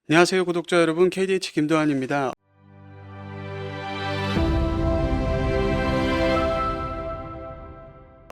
안녕하세요 구독자 여러분, KDH 김도환입니다.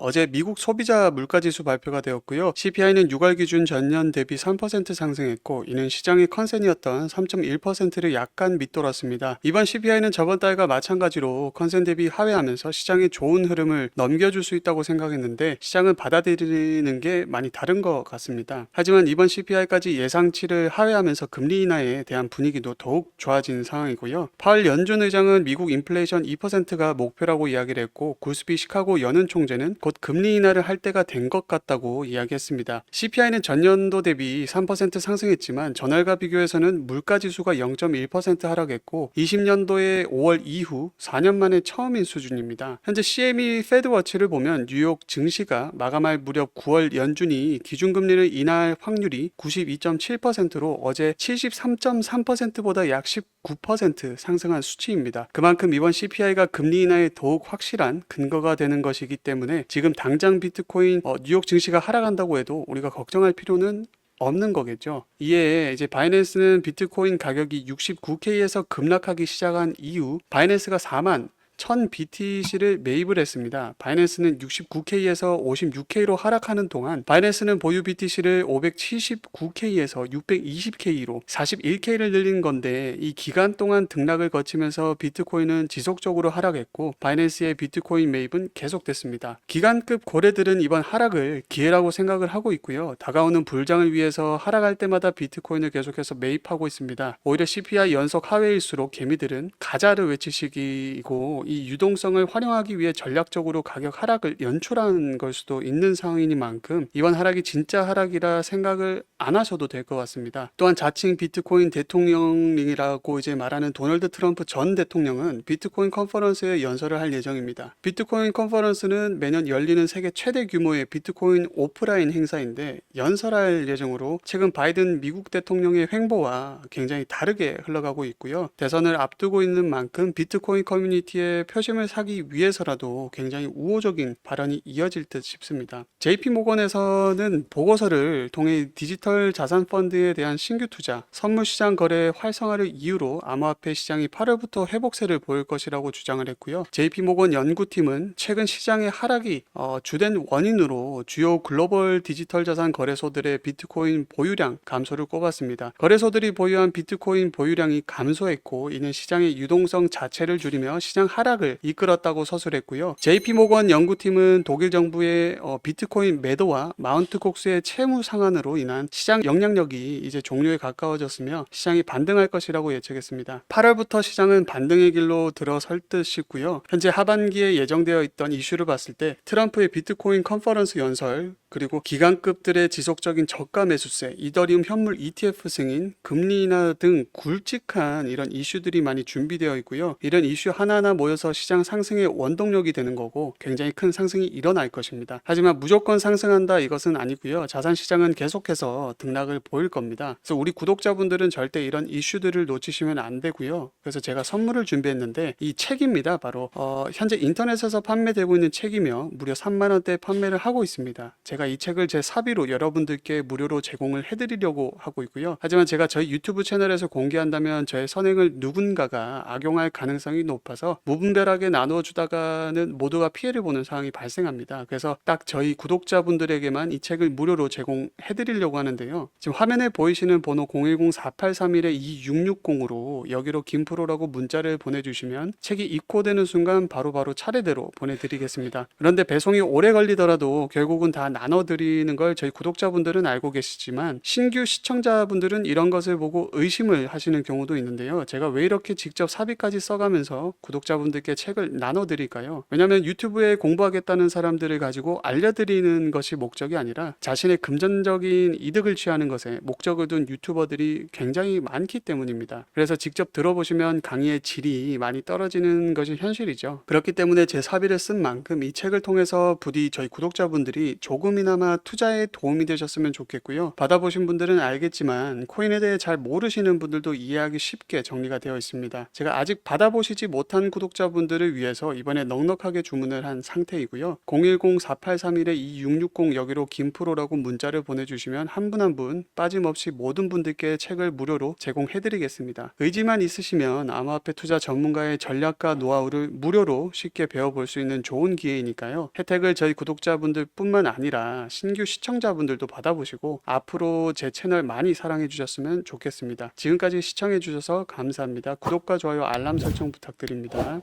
어제 미국 소비자 물가지수 발표가 되었고요. CPI는 6월 기준 전년 대비 3% 상승했고, 이는 시장의 컨센이었던 3.1%를 약간 밑돌았습니다. 이번 CPI는 저번 달과 마찬가지로 컨센 대비 하회하면서 시장의 좋은 흐름을 넘겨줄 수 있다고 생각했는데, 시장은 받아들이는 게 많이 다른 것 같습니다. 하지만 이번 CPI까지 예상치를 하회하면서 금리 인하에 대한 분위기도 더욱 좋아진 상황이고요. 파월 연준 의장은 미국 인플레이션 2%가 목표라고 이야기를 했고, 구스비 시카고 연은 총재는 곧 금리 인하를 할 때가 된 것 같다고 이야기했습니다. CPI는 전년도 대비 3% 상승했지만 전월과 비교해서는 물가지수가 0.1% 하락했고 20년도의 5월 이후 4년 만에 처음인 수준입니다. 현재 CME 패드워치를 보면 뉴욕 증시가 마감할 무렵 9월 연준이 기준금리를 인하할 확률이 92.7%로 어제 73.3%보다 약 19% 상승한 수치입니다. 그만큼 이번 CPI가 금리 인하에 더욱 확실한 근거가 되는 것이기 때문에 지금 당장 비트코인 뉴욕 증시가 하락한다고 해도 우리가 걱정할 필요는 없는 거겠죠. 이에 이제 바이낸스는 비트코인 가격이 69K에서 급락하기 시작한 이후 바이낸스가 4만 1000BTC를 매입을 했습니다. 바이낸스는 69K에서 56K로 하락하는 동안 바이낸스는 보유 BTC를 579K에서 620K로 41K를 늘린 건데, 이 기간 동안 등락을 거치면서 비트코인은 지속적으로 하락했고 바이낸스의 비트코인 매입은 계속됐습니다. 기간급 고래들은 이번 하락을 기회라고 생각을 하고 있고요. 다가오는 불장을 위해서 하락할 때마다 비트코인을 계속해서 매입하고 있습니다. 오히려 CPI 연속 하회일수록 개미들은 가자를 외치시기고, 이 유동성을 활용하기 위해 전략적으로 가격 하락을 연출한 걸 수도 있는 상황이니만큼 이번 하락이 진짜 하락이라 생각을 안 하셔도 될 것 같습니다. 또한 자칭 비트코인 대통령이라고 이제 말하는 도널드 트럼프 전 대통령은 비트코인 컨퍼런스에 연설을 할 예정입니다. 비트코인 컨퍼런스는 매년 열리는 세계 최대 규모의 비트코인 오프라인 행사인데, 연설할 예정으로 최근 바이든 미국 대통령의 횡보와 굉장히 다르게 흘러가고 있고요. 대선을 앞두고 있는 만큼 비트코인 커뮤니티에 표심을 사기 위해서라도 굉장히 우호적인 발언이 이어질 듯 싶습니다. JP모건에서는 보고서를 통해 디지털 자산 펀드에 대한 신규 투자, 선물 시장 거래 활성화를 이유로 암호화폐 시장이 8월부터 회복세를 보일 것이라고 주장을 했고요. JP모건 연구팀은 최근 시장의 하락이 주된 원인으로 주요 글로벌 디지털 자산 거래소들의 비트코인 보유량 감소를 꼽았습니다. 거래소들이 보유한 비트코인 보유량이 감소했고, 이는 시장의 유동성 자체를 줄이며 시장 하락을 이끌었다고 서술했고요. JP모건 연구팀은 독일 정부의 비트코인 매도와 마운트 콕스의 채무 상한으로 인한 시장 영향력이 이제 종료에 가까워졌으며 시장이 반등할 것이라고 예측했습니다. 8월부터 시장은 반등의 길로 들어설 듯 싶고요. 현재 하반기에 예정되어 있던 이슈를 봤을 때 트럼프의 비트코인 컨퍼런스 연설, 그리고 기관급들의 지속적인 저가 매수세, 이더리움 현물 ETF 승인, 금리 인하 등 굵직한 이런 이슈들이 많이 준비되어 있고요. 이런 이슈 하나하나 모여서 시장 상승의 원동력이 되는 거고 굉장히 큰 상승이 일어날 것입니다. 하지만 무조건 상승한다 이것은 아니고요. 자산 시장은 계속해서 등락을 보일 겁니다. 그래서 우리 구독자분들은 절대 이런 이슈들을 놓치시면 안 되고요. 그래서 제가 선물을 준비했는데 이 책입니다. 바로 현재 인터넷에서 판매되고 있는 책이며 무려 3만 원대 판매를 하고 있습니다. 제가 이 책을 제 사비로 여러분들께 무료로 제공을 해드리려고 하고 있고요. 하지만 제가 저희 유튜브 채널에서 공개한다면 저의 선행을 누군가가 악용할 가능성이 높아서 무분별하게 나눠주다가는 모두가 피해를 보는 상황이 발생합니다. 그래서 딱 저희 구독자분들에게만 이 책을 무료로 제공해드리려고 하는데요. 지금 화면에 보이시는 번호 010-4831-2660으로 여기로 김프로라고 문자를 보내주시면 책이 입고되는 순간 바로바로 차례대로 보내드리겠습니다. 그런데 배송이 오래 걸리더라도 결국은 다 나눠드리는 걸 저희 구독자분들은 알고 계시지만 신규 시청자분들은 이런 것을 보고 의심을 하시는 경우도 있는데요. 제가 왜 이렇게 직접 사비까지 써가면서 구독자분들께 책을 나눠드릴까요? 왜냐하면 유튜브에 공부하겠다는 사람들을 가지고 알려드리는 것이 목적이 아니라 자신의 금전적인 이득을 취하는 것에 목적을 둔 유튜버들이 굉장히 많기 때문입니다. 그래서 직접 들어보시면 강의의 질이 많이 떨어지는 것이 현실이죠. 그렇기 때문에 제 사비를 쓴 만큼 이 책을 통해서 부디 저희 구독자분들이 조금이나마 투자에 도움이 되셨으면 좋겠고요. 받아보신 분들은 알겠지만 코인에 대해 잘 모르시는 분들도 이해하기 쉽게 정리가 되어 있습니다. 제가 아직 받아보시지 못한 구독자 구독자분들을 위해서 이번에 넉넉하게 주문을 한 상태이고요. 010-4831-2660 여기로 김프로라고 문자를 보내주시면 한 분 한 분 빠짐없이 모든 분들께 책을 무료로 제공해드리겠습니다. 의지만 있으시면 암호화폐 투자 전문가의 전략과 노하우를 무료로 쉽게 배워볼 수 있는 좋은 기회이니까요. 혜택을 저희 구독자분들 뿐만 아니라 신규 시청자분들도 받아보시고 앞으로 제 채널 많이 사랑해 주셨으면 좋겠습니다. 지금까지 시청해 주셔서 감사합니다. 구독과 좋아요 알람 설정 부탁드립니다.